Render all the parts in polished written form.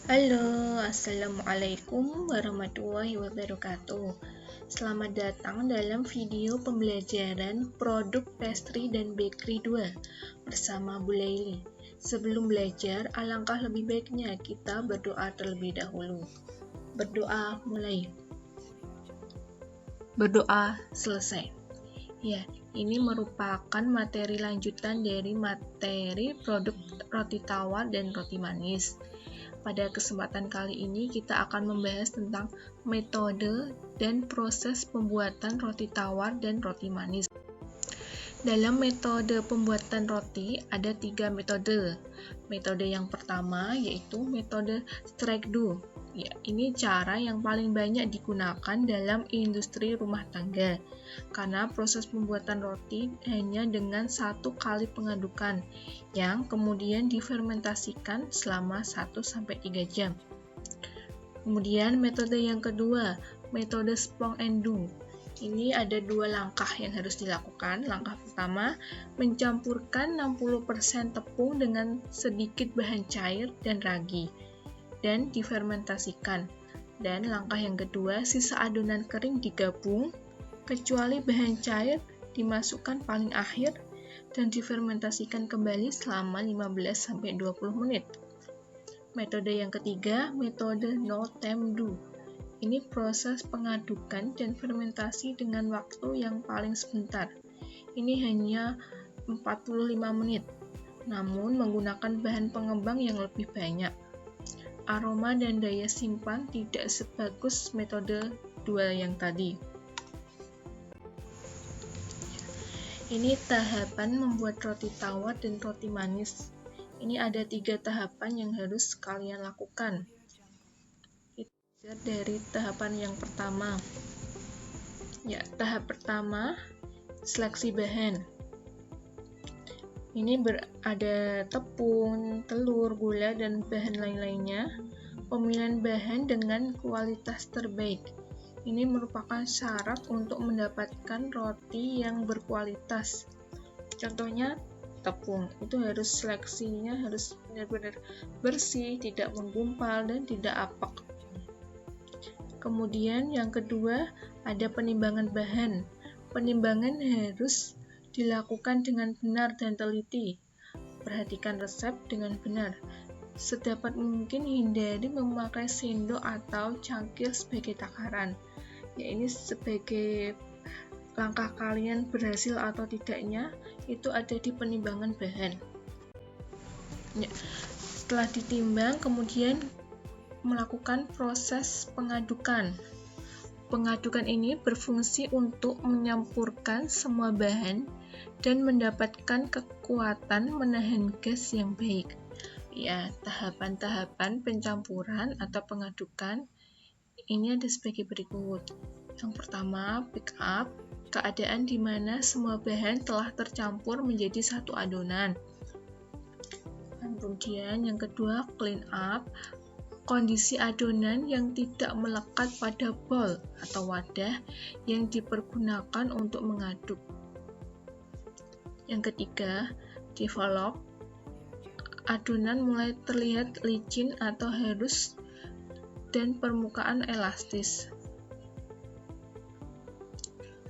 Halo, Assalamualaikum warahmatullahi wabarakatuh. Selamat datang dalam video pembelajaran produk pastry dan bakery 2 bersama Bu Laili. Sebelum belajar, alangkah lebih baiknya kita berdoa terlebih dahulu. Berdoa mulai. Berdoa selesai. Ya, ini merupakan materi lanjutan dari materi produk roti tawar dan roti manis. Pada kesempatan kali ini kita akan membahas tentang metode dan proses pembuatan roti tawar dan roti manis. Dalam metode pembuatan roti ada 3 metode. Metode yang pertama yaitu metode strike dough. Ya, ini cara yang paling banyak digunakan dalam industri rumah tangga. Karena proses pembuatan roti hanya dengan 1 kali pengadukan yang kemudian difermentasikan selama 1-3 jam. Kemudian metode yang kedua, metode spong and dough. Ini ada 2 langkah yang harus dilakukan. Langkah pertama, mencampurkan 60% tepung dengan sedikit bahan cair dan ragi dan difermentasikan. Dan langkah yang kedua, sisa adonan kering digabung, kecuali bahan cair dimasukkan paling akhir dan difermentasikan kembali selama 15-20 menit. Metode yang ketiga, metode no time dough. Ini proses pengadukan dan fermentasi dengan waktu yang paling sebentar. Ini hanya 45 menit, namun menggunakan bahan pengembang yang lebih banyak. Aroma dan daya simpan tidak sebagus metode 2 yang tadi. Ini tahapan membuat roti tawar dan roti manis. Ini ada 3 tahapan yang harus kalian lakukan. Dari tahapan yang pertama. Ya, tahap pertama, seleksi bahan. Ini ada tepung, telur, gula, dan bahan lain-lainnya. Pemilihan bahan dengan kualitas terbaik. Ini merupakan syarat untuk mendapatkan roti yang berkualitas. Contohnya, tepung. Itu harus seleksinya harus benar-benar bersih, tidak menggumpal, dan tidak apek. Kemudian yang kedua, ada penimbangan bahan. Penimbangan harus dilakukan dengan benar dan teliti. Perhatikan resep dengan benar. Sedapat mungkin hindari memakai sendok atau cangkir sebagai takaran. Ya, ini sebagai langkah kalian berhasil atau tidaknya itu ada di penimbangan bahan. Ya, setelah ditimbang, kemudian melakukan proses pengadukan. Pengadukan ini berfungsi untuk menyampurkan semua bahan dan mendapatkan kekuatan menahan gas yang baik. Ya, tahapan-tahapan pencampuran atau pengadukan ini ada sebagai berikut. Yang pertama, pick up, keadaan di mana semua bahan telah tercampur menjadi satu adonan. Kemudian yang kedua, clean up, kondisi adonan yang tidak melekat pada bowl atau wadah yang dipergunakan untuk mengaduk. Yang ketiga, develop, adonan mulai terlihat licin atau halus dan permukaan elastis.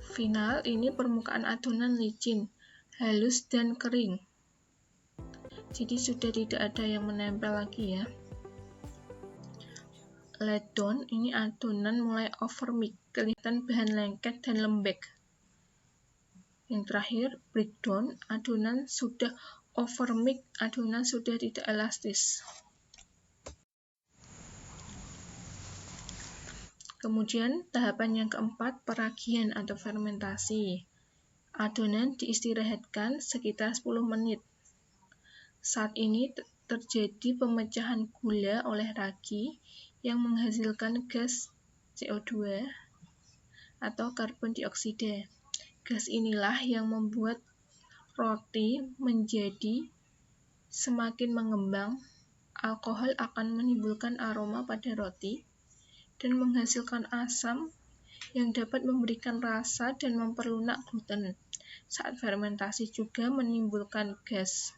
Final, ini permukaan adonan licin, halus dan kering. Jadi sudah tidak ada yang menempel lagi ya. Let down, ini adonan mulai overmix, kelihatan bahan lengket dan lembek. Yang terakhir, breakdown, adonan sudah overmix, adonan sudah tidak elastis. Kemudian tahapan yang keempat, peragian atau fermentasi. Adonan diistirahatkan sekitar 10 menit. Saat ini terjadi pemecahan gula oleh ragi yang menghasilkan gas CO2 atau karbon dioksida. Gas inilah yang membuat roti menjadi semakin mengembang. Alkohol akan menimbulkan aroma pada roti dan menghasilkan asam yang dapat memberikan rasa dan memperlunak gluten. Saat fermentasi juga menimbulkan gas.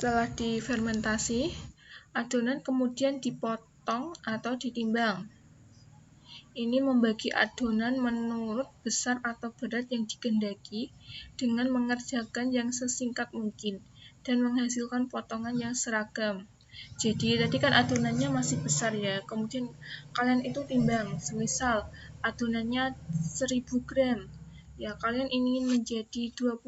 Setelah difermentasi, adonan kemudian dipotong atau ditimbang. Ini membagi adonan menurut besar atau berat yang dikehendaki dengan mengerjakan yang sesingkat mungkin dan menghasilkan potongan yang seragam. Jadi tadi kan adonannya masih besar ya, kemudian kalian itu timbang, semisal adonannya 1000 gram, ya kalian ingin menjadi 20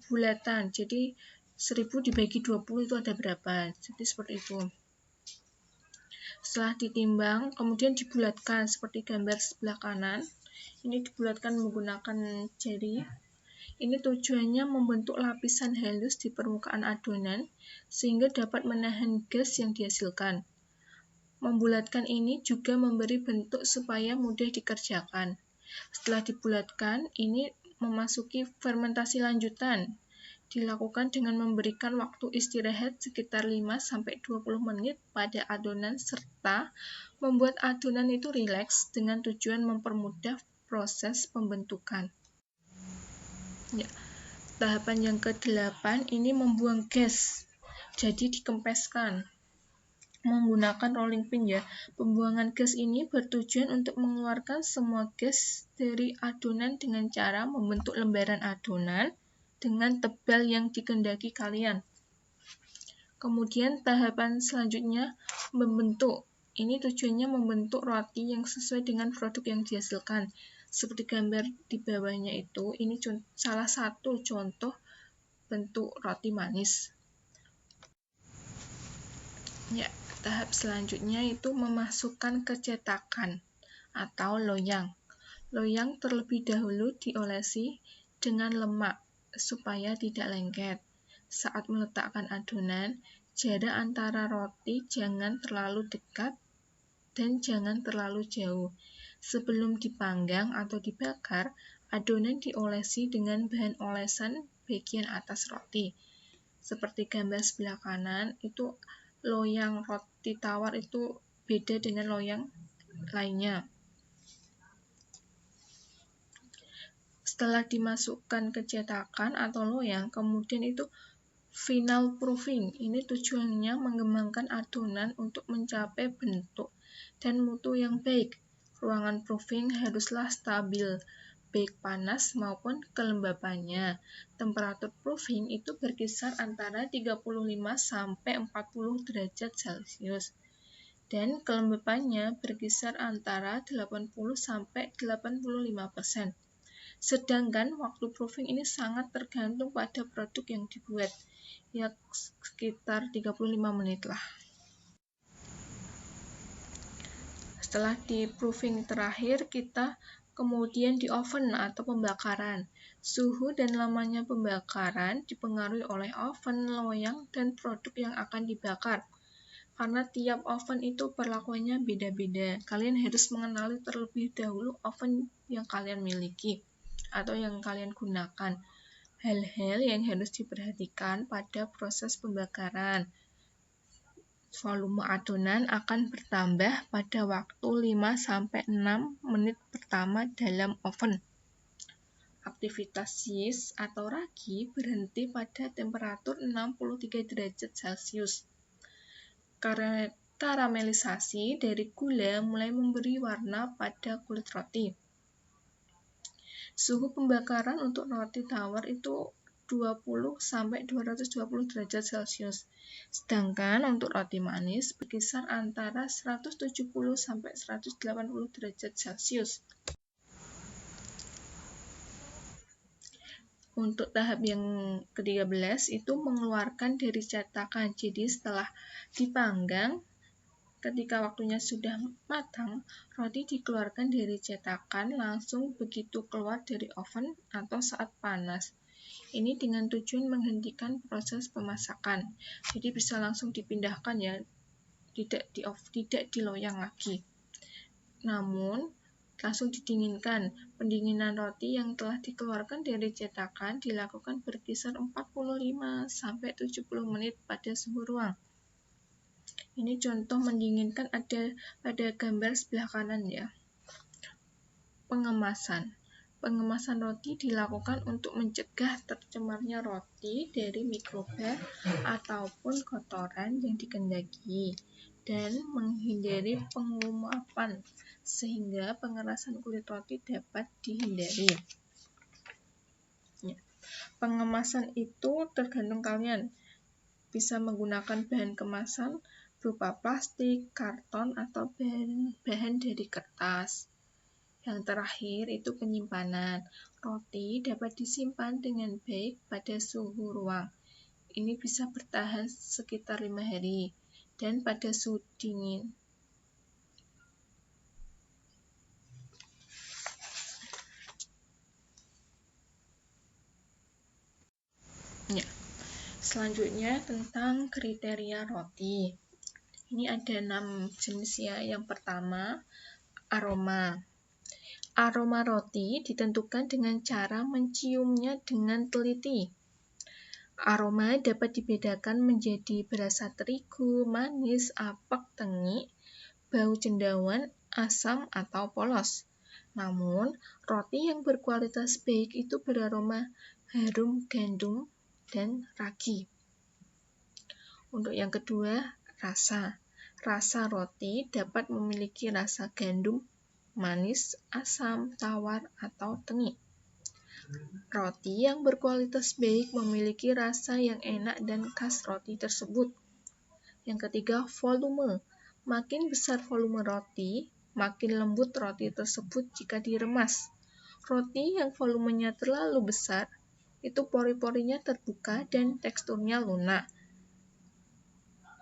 bulatan, jadi 1000 dibagi 20 itu ada berapa, jadi seperti itu. Setelah ditimbang, kemudian dibulatkan seperti gambar sebelah kanan. Ini dibulatkan menggunakan jari. Ini tujuannya membentuk lapisan halus di permukaan adonan sehingga dapat menahan gas yang dihasilkan. Membulatkan ini juga memberi bentuk supaya mudah dikerjakan. Setelah dibulatkan, ini memasuki fermentasi lanjutan. Dilakukan dengan memberikan waktu istirahat sekitar 5-20 menit pada adonan serta membuat adonan itu rileks dengan tujuan mempermudah proses pembentukan. Ya. Tahapan yang ke-8 ini membuang gas, jadi dikempeskan menggunakan rolling pin ya. Pembuangan gas ini bertujuan untuk mengeluarkan semua gas dari adonan dengan cara membentuk lembaran adonan dengan tebal yang dikehendaki kalian. Kemudian tahapan selanjutnya membentuk. Ini tujuannya membentuk roti yang sesuai dengan produk yang dihasilkan. Seperti gambar di bawahnya itu, ini salah satu contoh bentuk roti manis. Ya, tahap selanjutnya itu memasukkan ke cetakan atau loyang. Loyang terlebih dahulu diolesi dengan lemak supaya tidak lengket. Saat meletakkan adonan, jarak antara roti jangan terlalu dekat dan jangan terlalu jauh. Sebelum dipanggang atau dibakar, adonan diolesi dengan bahan olesan bagian atas roti. Seperti gambar sebelah kanan, itu loyang roti tawar itu beda dengan loyang lainnya. Setelah dimasukkan ke cetakan atau loyang, kemudian itu final proofing. Ini tujuannya mengembangkan adonan untuk mencapai bentuk dan mutu yang baik. Ruangan proofing haruslah stabil, baik panas maupun kelembapannya. Temperatur proofing itu berkisar antara 35 sampai 40 derajat Celcius. Dan kelembapannya berkisar antara 80 sampai 85%. Sedangkan waktu proofing ini sangat tergantung pada produk yang dibuat, ya sekitar 35 menit lah. Setelah di proofing terakhir, kita kemudian di oven atau pembakaran. Suhu dan lamanya pembakaran dipengaruhi oleh oven, loyang, dan produk yang akan dibakar. Karena tiap oven itu perlakuannya beda-beda. Kalian harus mengenali terlebih dahulu oven yang kalian miliki atau yang kalian gunakan. Hal-hal yang harus diperhatikan pada proses pembakaran. Volume adonan akan bertambah pada waktu 5-6 menit pertama dalam oven. Aktivitas yeast atau ragi berhenti pada temperatur 63 derajat Celcius. Karamelisasi dari gula mulai memberi warna pada kulit roti. Suhu pembakaran untuk roti tawar itu 20-220 derajat Celcius. Sedangkan untuk roti manis berkisar antara 170-180 derajat Celcius. Untuk tahap yang ke-13 itu mengeluarkan dari cetakan. Jadi setelah dipanggang, ketika waktunya sudah matang, roti dikeluarkan dari cetakan langsung begitu keluar dari oven atau saat panas. Ini dengan tujuan menghentikan proses pemasakan. Jadi bisa langsung dipindahkan ya, tidak di loyang lagi. Namun, langsung didinginkan. Pendinginan roti yang telah dikeluarkan dari cetakan dilakukan berkisar 45-70 menit pada suhu ruang. Ini contoh mendinginkan ada pada gambar sebelah kanan ya. Pengemasan. Pengemasan roti dilakukan untuk mencegah tercemarnya roti dari mikroba ataupun kotoran yang dikehendaki dan menghindari penguapan sehingga pengerasan kulit roti dapat dihindari. Pengemasan itu tergantung kalian. Bisa menggunakan bahan kemasan berupa plastik, karton, atau bahan dari kertas. Yang terakhir itu penyimpanan. Roti dapat disimpan dengan baik pada suhu ruang. Ini bisa bertahan sekitar 5 hari dan pada suhu dingin. Selanjutnya tentang kriteria roti. Ini ada 6 jenis ya. Yang pertama, aroma. Aroma roti ditentukan dengan cara menciumnya dengan teliti. Aroma dapat dibedakan menjadi berasa terigu, manis, apek, tengik, bau cendawan, asam, atau polos. Namun, roti yang berkualitas baik itu beraroma harum gandum dan ragi. Untuk yang kedua, rasa. Rasa roti dapat memiliki rasa gandum, manis, asam, tawar, atau tengik. Roti yang berkualitas baik memiliki rasa yang enak dan khas roti tersebut. Yang ketiga, volume. Makin besar volume roti, makin lembut roti tersebut jika diremas. Roti yang volumenya terlalu besar, itu pori-porinya terbuka dan teksturnya lunak.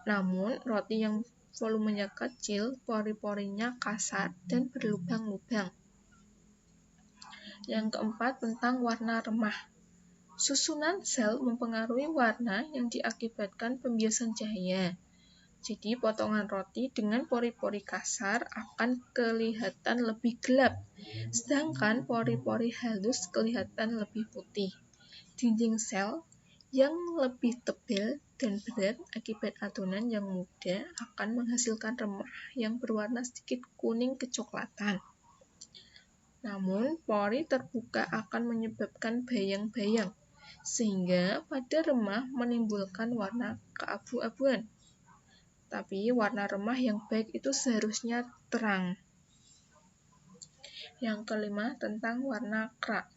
Namun, roti yang volumenya kecil, pori-porinya kasar dan berlubang-lubang. Yang keempat, tentang warna remah. Susunan sel mempengaruhi warna yang diakibatkan pembiasan cahaya. Jadi, potongan roti dengan pori-pori kasar akan kelihatan lebih gelap, sedangkan pori-pori halus kelihatan lebih putih. Dinding sel yang lebih tebal dan berat akibat adonan yang mudah akan menghasilkan remah yang berwarna sedikit kuning kecoklatan. Namun, pori terbuka akan menyebabkan bayang-bayang, sehingga pada remah menimbulkan warna keabu-abuan. Tapi, warna remah yang baik itu seharusnya terang. Yang kelima, tentang warna kerak.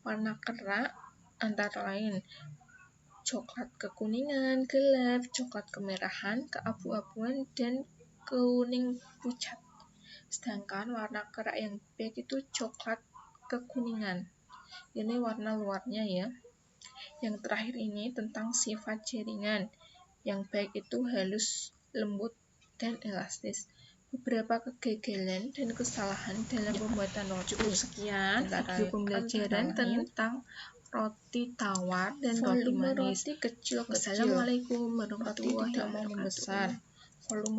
Warna kerak antara lain coklat kekuningan, gelap, coklat kemerahan, keabu-abuan, dan kuning pucat. Sedangkan warna kerak yang baik itu coklat kekuningan. Ini warna luarnya ya. Yang terakhir ini tentang sifat jaringan. Yang baik itu halus, lembut, dan elastis. Beberapa kegagalan dan kesalahan dalam pembuatan roti. Cukup sekian video pembelajaran tentang roti tawar dan roti manis. Roti kecil-kecil. Wassalamualaikum warahmatullahi wabarakatuh. Roti tidak mau membesar. Volume